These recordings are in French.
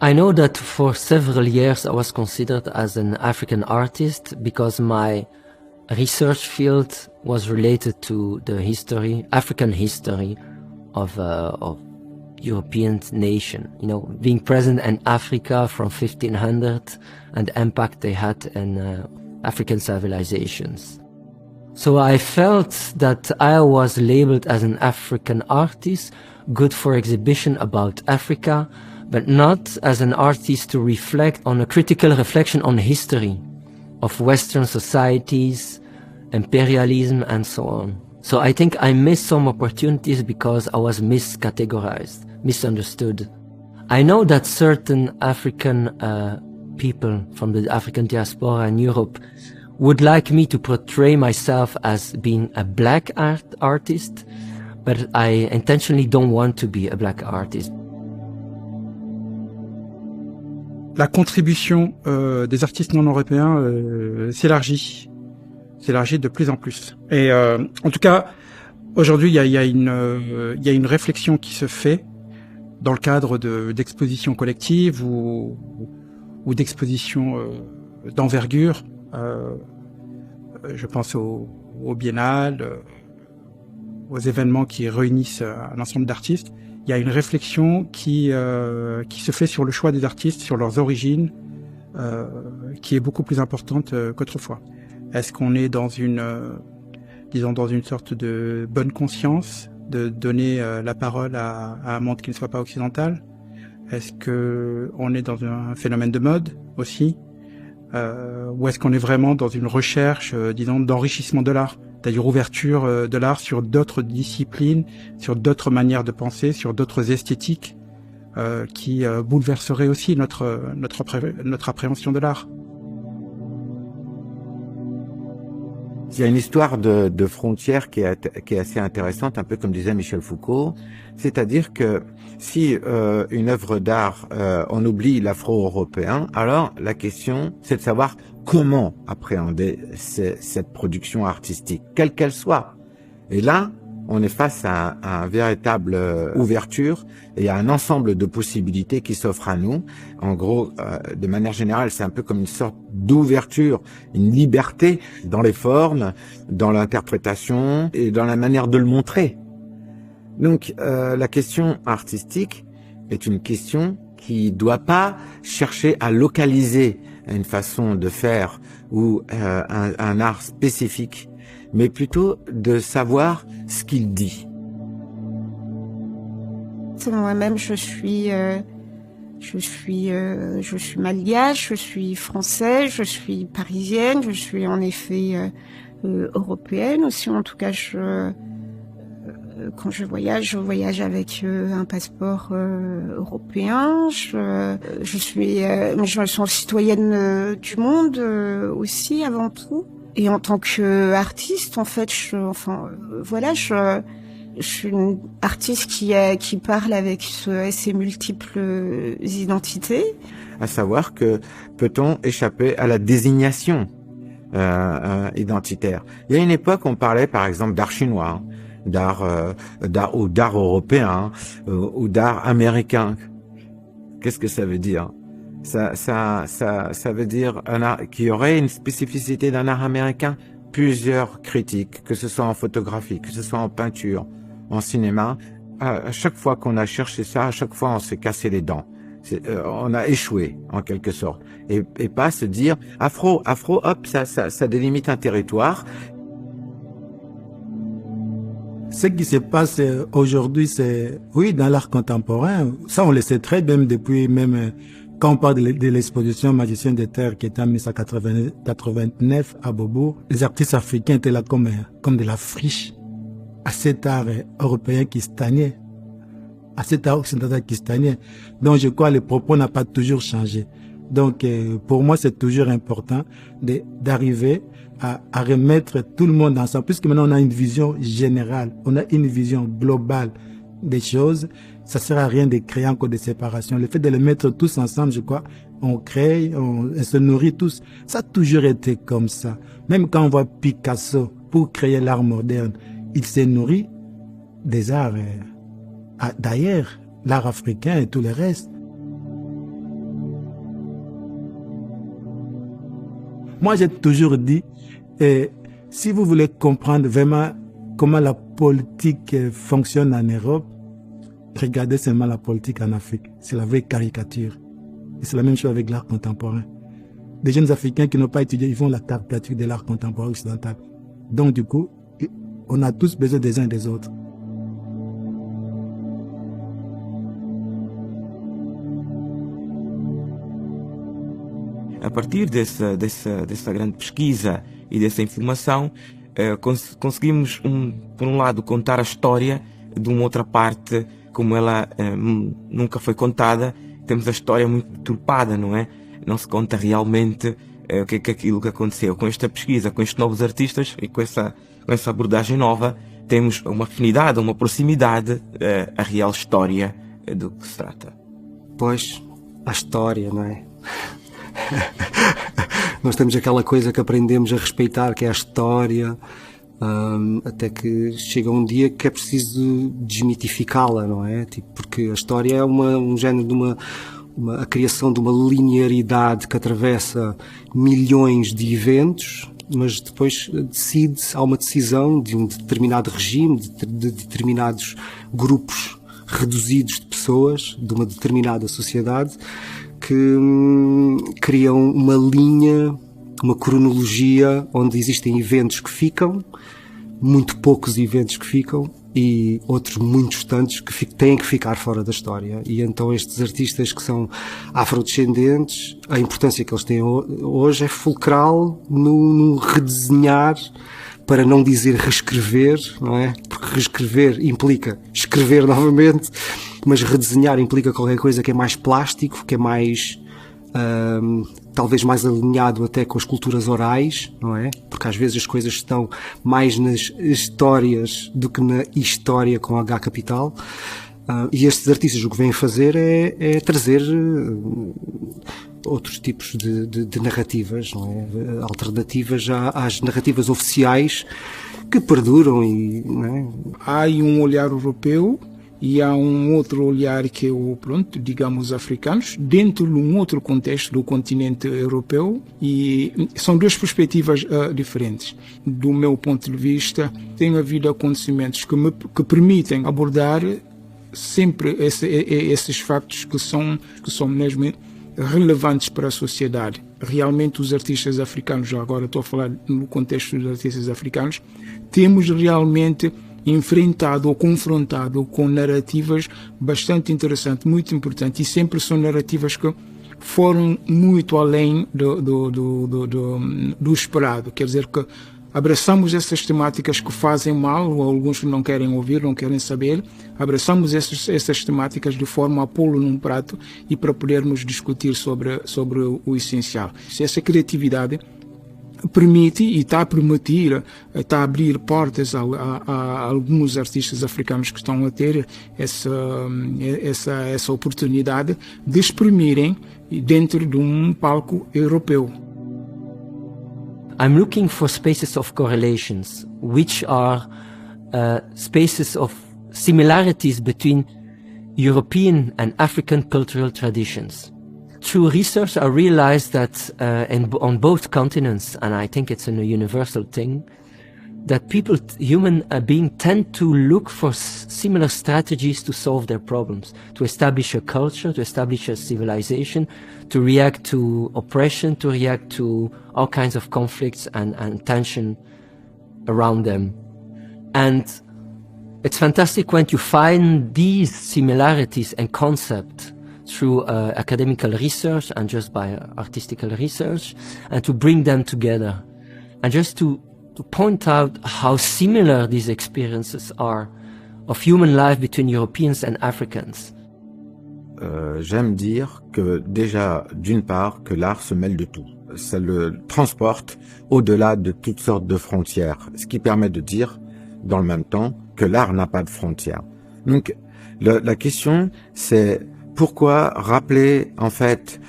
I know that for several years I was considered as an African artist because my research field was related to the history, African history of European nation, you know, being present in Africa from 1500 and the impact they had in African civilizations. So I felt that I was labeled as an African artist, good for exhibition about Africa, but not as an artist to reflect on a critical reflection on history of Western societies, imperialism and so on. So I think I missed some opportunities because I was miscategorized, misunderstood. I know that certain African people from the African diaspora in Europe would like me to portray myself as being a black artist, but I intentionally don't want to be a black artist. La contribution des artistes non européens s'élargit de plus en plus. Et en tout cas, aujourd'hui, il y a une réflexion qui se fait dans le cadre d'expositions collectives ou d'expositions d'envergure. Je pense aux biennales, aux événements qui réunissent un ensemble d'artistes. Il y a une réflexion qui se fait sur le choix des artistes, sur leurs origines, qui est beaucoup plus importante qu'autrefois. Est-ce qu'on est dans dans une sorte de bonne conscience de donner la parole à un monde qui ne soit pas occidental? Est-ce que on est dans un phénomène de mode aussi? Ou est-ce qu'on est vraiment dans une recherche, disons, d'enrichissement de l'art, c'est-à-dire ouverture de l'art sur d'autres disciplines, sur d'autres manières de penser, sur d'autres esthétiques qui bouleverseraient aussi notre appréhension de l'art? Il y a une histoire de frontières qui est assez intéressante, un peu comme disait Michel Foucault. C'est-à-dire que si une œuvre d'art, on oublie l'afro-européen, alors la question, c'est de savoir comment appréhender cette production artistique, quelle qu'elle soit. Et là, on est face à une véritable ouverture et à un ensemble de possibilités qui s'offrent à nous. En gros, de manière générale, c'est un peu comme une sorte d'ouverture, une liberté dans les formes, dans l'interprétation et dans la manière de le montrer. Donc, la question artistique est une question qui ne doit pas chercher à localiser une façon de faire ou un art spécifique, mais plutôt de savoir ce qu'il dit. Moi-même, je suis malgache, je suis française, je suis parisienne, je suis en effet européenne aussi. En tout cas, quand je voyage avec un passeport européen. Je me sens citoyenne du monde aussi avant tout. Et en tant qu'artiste, en fait, je suis une artiste qui parle avec ses multiples identités. À savoir que peut-on échapper à la désignation identitaire? Il y a une époque, on parlait par exemple d'art chinois, d'art européen ou d'art américain. Qu'est-ce que ça veut dire? Ça veut dire un art qu'il y aurait une spécificité d'un art américain. Plusieurs critiques, que ce soit en photographie, que ce soit en peinture, en cinéma, à chaque fois qu'on a cherché ça, à chaque fois on s'est cassé les dents. On a échoué en quelque sorte. Et pas se dire afro, hop, ça délimite un territoire. Ce qui se passe aujourd'hui, c'est, oui, dans l'art contemporain, ça on le sait très bien depuis même quand on parle de l'exposition Magicien des Terres qui était en 1989 à Beaubourg, les artistes africains étaient là comme de la friche à cet art européen qui stagnait, à cet art occidental qui stagnait. Donc je crois que le propos n'a pas toujours changé. Donc pour moi c'est toujours important d'arriver à remettre tout le monde ensemble, puisque maintenant on a une vision générale, on a une vision globale des choses. Ça sert à rien de créer encore des séparations. Le fait de les mettre tous ensemble, je crois, on crée, on se nourrit tous. Ça a toujours été comme ça. Même quand on voit Picasso, pour créer l'art moderne, il s'est nourri des arts d'ailleurs. l'art africain et tout le reste. Moi, j'ai toujours dit, si vous voulez comprendre vraiment comment la politique fonctionne en Europe, regardez seulement la politique en Afrique. C'est la vraie caricature. Et c'est la même chose avec l'art contemporain. Des jeunes Africains qui n'ont pas étudié, ils font la caricature de l'art contemporain occidental. Donc, du coup, on a tous besoin des uns et des autres. A partir dessa grande pesquisa e dessa informação, conseguimos, por um lado, contar a história de uma outra parte, como ela nunca foi contada. Temos a história muito deturpada, não é? Não se conta realmente o que é aquilo que aconteceu. Com esta pesquisa, com estes novos artistas e com essa abordagem nova, temos uma afinidade, uma proximidade à real história do que se trata. Pois, a história, não é? Nós temos aquela coisa que aprendemos a respeitar, que é a história, até que chega um dia que é preciso desmitificá-la, não é? Tipo, porque a história é um género de a criação de uma linearidade que atravessa milhões de eventos, mas depois há uma decisão de um determinado regime, de determinados grupos reduzidos de pessoas, de uma determinada sociedade, que criam uma linha, uma cronologia onde existem eventos que ficam, muito poucos eventos que ficam e outros muitos tantos que têm que ficar fora da história. E então estes artistas que são afrodescendentes, a importância que eles têm hoje é fulcral no redesenhar, para não dizer reescrever, não é? Porque reescrever implica escrever novamente, mas redesenhar implica qualquer coisa que é mais plástico, que é mais, talvez mais alinhado até com as culturas orais, não é? Porque às vezes as coisas estão mais nas histórias do que na história com H capital. E estes artistas o que vêm fazer é trazer outros tipos de narrativas, não é? Alternativas às narrativas oficiais que perduram e, não é? Há um olhar europeu e há um outro olhar que é digamos, africanos, dentro de um outro contexto do continente europeu, e são duas perspectivas diferentes. Do meu ponto de vista, tem havido acontecimentos que permitem abordar sempre esses factos que são mesmo relevantes para a sociedade. Realmente os artistas africanos, agora estou a falar no contexto dos artistas africanos, temos realmente enfrentado ou confrontado com narrativas bastante interessantes, muito importantes, e sempre são narrativas que foram muito além do esperado. Quer dizer que abraçamos essas temáticas que fazem mal, ou alguns que não querem ouvir, não querem saber, abraçamos essas temáticas de forma a pô-lo num prato e para podermos discutir sobre o essencial. Se essa criatividade permite e está a permitir, está a abrir portas a alguns artistas africanos que estão a ter essa oportunidade de exprimirem dentro de um palco europeu. I'm looking for spaces of correlations, which are spaces of similarities between European and African cultural traditions. Through research, I realized that on both continents, and I think it's a universal thing, that human beings tend to look for similar strategies to solve their problems, to establish a culture, to establish a civilization, to react to oppression, to react to all kinds of conflicts and tension around them. And it's fantastic when you find these similarities and concepts through academical research and just by artistical research, and to bring them together and just to point out how similar these experiences are of human life between Europeans and Africans. J'aime dire que déjà, d'une part, que l'art se mêle de tout. Ça le transporte au-delà de toutes sortes de frontières, ce qui permet de dire, dans le même temps, que l'art n'a pas de frontières. Donc, la question, c'est pourquoi rappeler, en fait,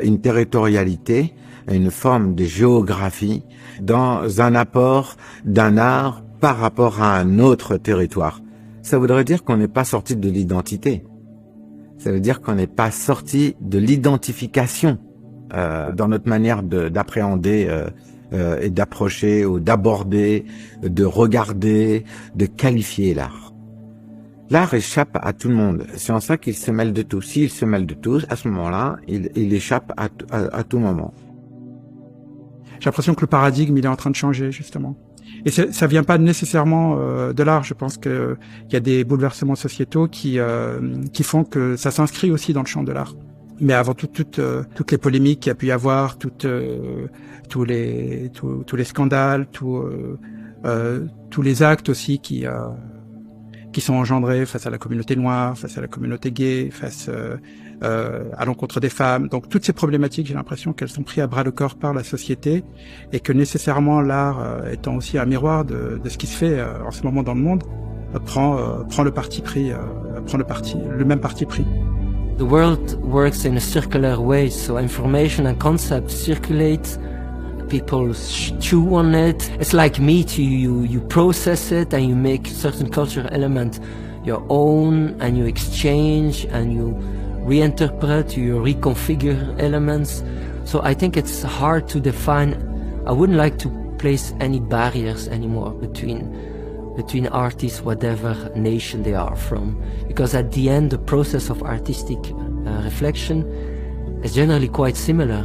une territorialité, une forme de géographie dans un apport d'un art par rapport à un autre territoire. Ça voudrait dire qu'on n'est pas sorti de l'identité. Ça veut dire qu'on n'est pas sorti de l'identification dans notre manière d'appréhender et d'approcher ou d'aborder, de regarder, de qualifier l'art. L'art échappe à tout le monde. C'est en ça qu'il se mêle de tout. S'il se mêle de tout, à ce moment-là, il échappe à tout moment. J'ai l'impression que le paradigme, il est en train de changer, justement. Et ça vient pas nécessairement de l'art. Je pense que il y a des bouleversements sociétaux qui font que ça s'inscrit aussi dans le champ de l'art. Mais avant tout, toutes les polémiques qu'il y a pu y avoir, tous les scandales, tous les actes aussi qui sont engendrés face à la communauté noire, face à la communauté gay, face à l'encontre des femmes. Donc toutes ces problématiques, j'ai l'impression qu'elles sont prises à bras le corps par la société et que nécessairement l'art, étant aussi un miroir de ce qui se fait en ce moment dans le monde, prend le même parti pris. The world works in a circular way, so information and concepts circulate. People chew on it. It's like meat. You process it and you make certain cultural element your own, and you exchange and you reinterpret, you reconfigure elements. So I think it's hard to define. I wouldn't like to place any barriers anymore between artists, whatever nation they are from, because at the end the process of artistic reflection is generally quite similar.